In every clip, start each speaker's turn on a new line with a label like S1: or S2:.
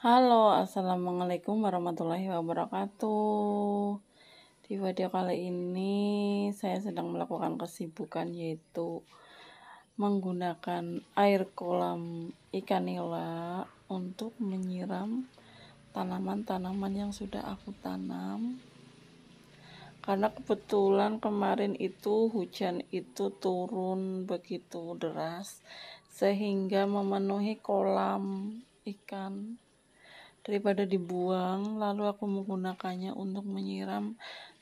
S1: Halo, assalamualaikum warahmatullahi wabarakatuh. Di video kali ini saya sedang melakukan kesibukan yaitu menggunakan air kolam ikan nila untuk menyiram tanaman-tanaman yang sudah aku tanam. Karena kebetulan kemarin itu hujan itu turun begitu deras sehingga memenuhi kolam ikan. Daripada dibuang, lalu aku menggunakannya untuk menyiram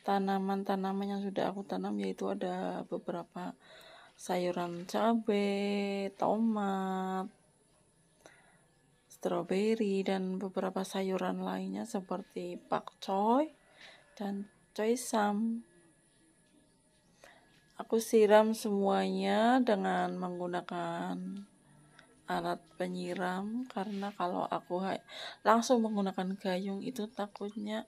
S1: tanaman-tanaman yang sudah aku tanam, yaitu ada beberapa sayuran cabai, tomat, stroberi, dan beberapa sayuran lainnya seperti pakcoy dan choysam. Aku siram semuanya dengan menggunakan alat penyiram, karena kalau aku langsung menggunakan gayung itu takutnya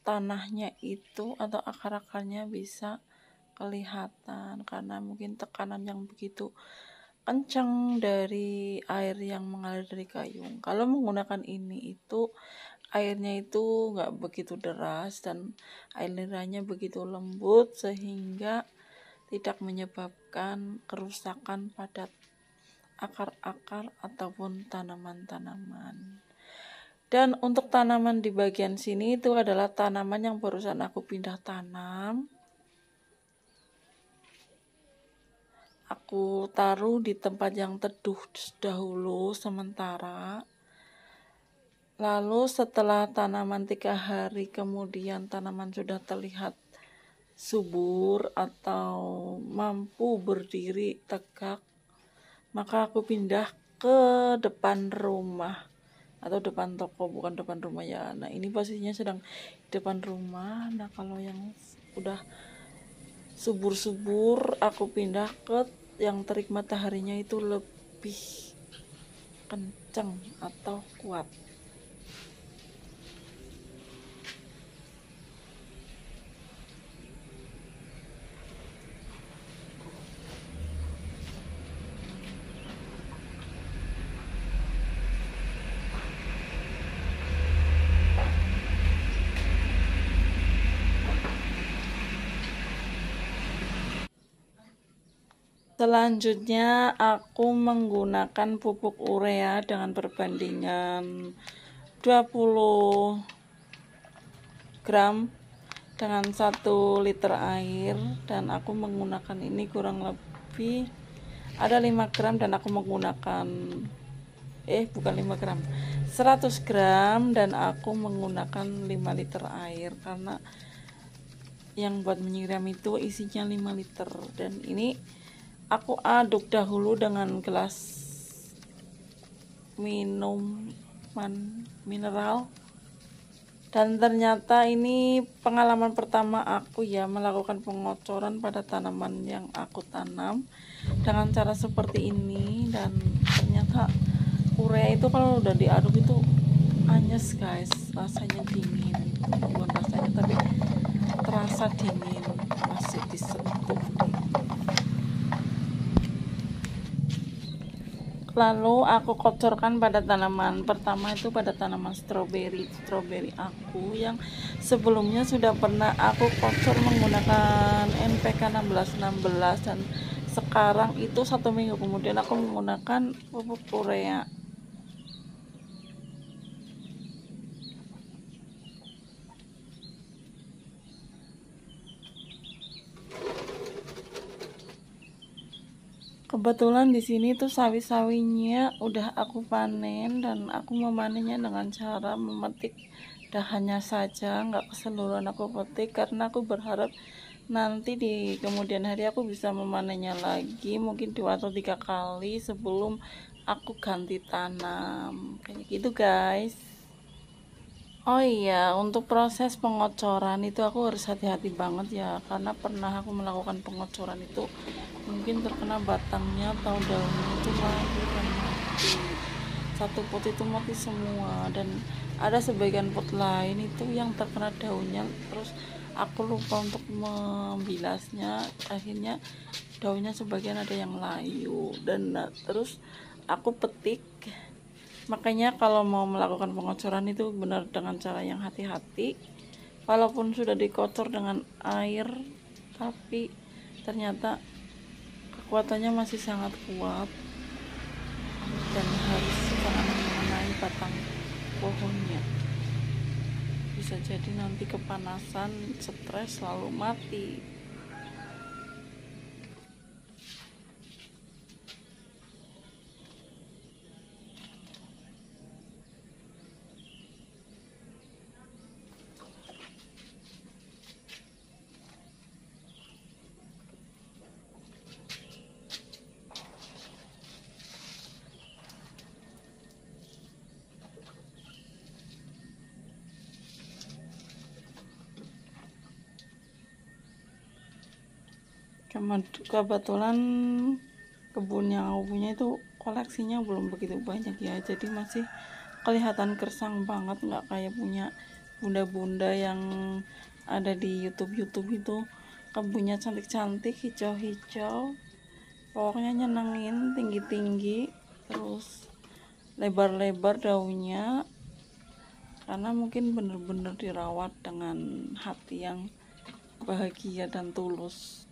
S1: tanahnya itu atau akar-akarnya bisa kelihatan karena mungkin tekanan yang begitu kencang dari air yang mengalir dari gayung. Kalau menggunakan ini itu airnya itu nggak begitu deras dan alirannya begitu lembut sehingga tidak menyebabkan kerusakan pada akar-akar ataupun tanaman-tanaman. Dan untuk tanaman di bagian sini itu adalah tanaman yang barusan aku pindah tanam. Aku taruh di tempat yang teduh dahulu sementara. Lalu setelah tanaman 3 hari kemudian tanaman sudah terlihat subur atau mampu berdiri tegak, maka aku pindah ke depan rumah atau depan toko, bukan depan rumah ya. Nah, ini posisinya sedang di depan rumah. Nah, kalau yang udah subur-subur aku pindah ke yang terik mataharinya itu lebih kencang atau kuat. Selanjutnya aku menggunakan pupuk urea dengan perbandingan 20 gram dengan 1 liter air, dan aku menggunakan ini kurang lebih ada 5 gram dan aku menggunakan bukan 5 gram, 100 gram, dan aku menggunakan 5 liter air karena yang buat menyiram itu isinya 5 liter. Dan ini aku aduk dahulu dengan gelas minuman mineral, dan ternyata ini pengalaman pertama aku ya melakukan pengocoran pada tanaman yang aku tanam dengan cara seperti ini. Dan ternyata urea itu kalau udah diaduk itu anyes guys, rasanya dingin, bukan rasanya tapi terasa dingin, masih disentuh nih. Lalu aku kocorkan pada tanaman pertama itu pada tanaman stroberi aku yang sebelumnya sudah pernah aku kocor menggunakan NPK 1616, dan sekarang itu 1 minggu kemudian aku menggunakan pupuk urea. Kebetulan di sini tuh sawi-sawinya udah aku panen, dan aku memanennya dengan cara memetik dahannya saja, nggak keseluruhan aku petik karena aku berharap nanti di kemudian hari aku bisa memanennya lagi, mungkin 2 atau 3 kali sebelum aku ganti tanam kayak gitu guys. Oh iya, untuk proses pengocoran itu aku harus hati-hati banget ya, karena pernah aku melakukan pengocoran itu mungkin terkena batangnya atau daunnya itu layu dan mati. Satu pot itu mati semua, dan ada sebagian pot lain itu yang terkena daunnya, terus aku lupa untuk membilasnya, akhirnya daunnya sebagian ada yang layu, dan terus aku petik Makanya kalau mau melakukan pengocoran itu benar dengan cara yang hati-hati. Walaupun sudah dikocor dengan air, tapi ternyata kekuatannya masih sangat kuat dan harus jangan mengenai batang pohonnya. Bisa jadi nanti kepanasan, stres, lalu mati. Kebetulan kebun yang aku punya itu koleksinya belum begitu banyak ya, jadi masih kelihatan gersang banget, nggak kayak punya bunda-bunda yang ada di YouTube itu. Kebunnya cantik-cantik, hijau-hijau, pokoknya nyenengin, tinggi-tinggi, terus lebar-lebar daunnya, karena mungkin bener-bener dirawat dengan hati yang bahagia dan tulus.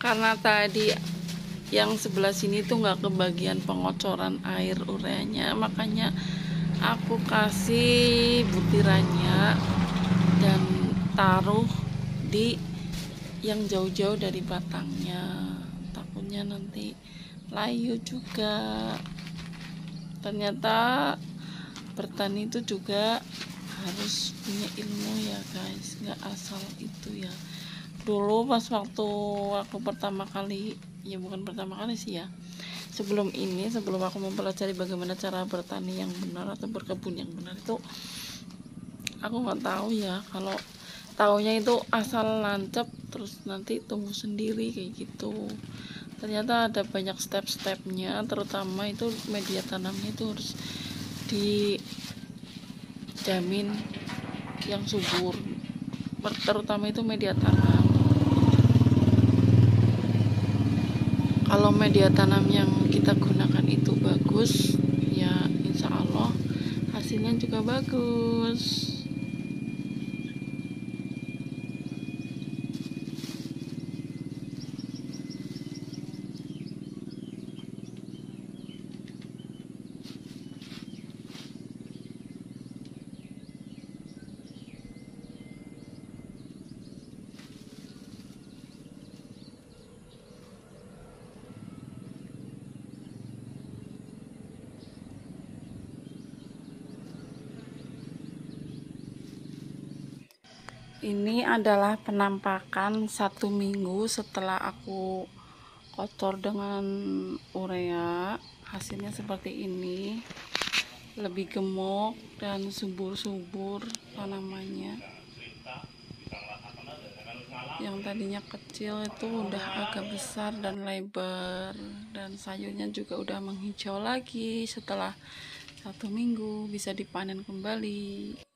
S1: Karena tadi yang sebelah sini tuh nggak kebagian pengocoran air ureanya, makanya aku kasih butirannya dan taruh di yang jauh-jauh dari batangnya, takutnya nanti layu juga. Ternyata bertani itu juga harus punya ilmu ya guys, nggak asal itu ya. Dulu pas waktu aku pertama kali, ya bukan pertama kali sih ya, sebelum aku mempelajari bagaimana cara bertani yang benar atau berkebun yang benar itu, aku nggak tahu ya, kalau taunya itu asal lancep terus nanti tumbuh sendiri kayak gitu. Ternyata ada banyak step-stepnya, terutama itu media tanamnya itu harus dijamin yang subur, terutama itu media tanam. Kalau media tanam yang kita gunakan itu bagus, ya insya Allah hasilnya juga bagus. Ini adalah penampakan 1 minggu setelah aku kotor dengan urea. Hasilnya seperti ini, lebih gemuk dan subur-subur tanamannya. Yang tadinya kecil itu udah agak besar dan lebar, dan sayurnya juga udah menghijau lagi. Setelah 1 minggu bisa dipanen kembali.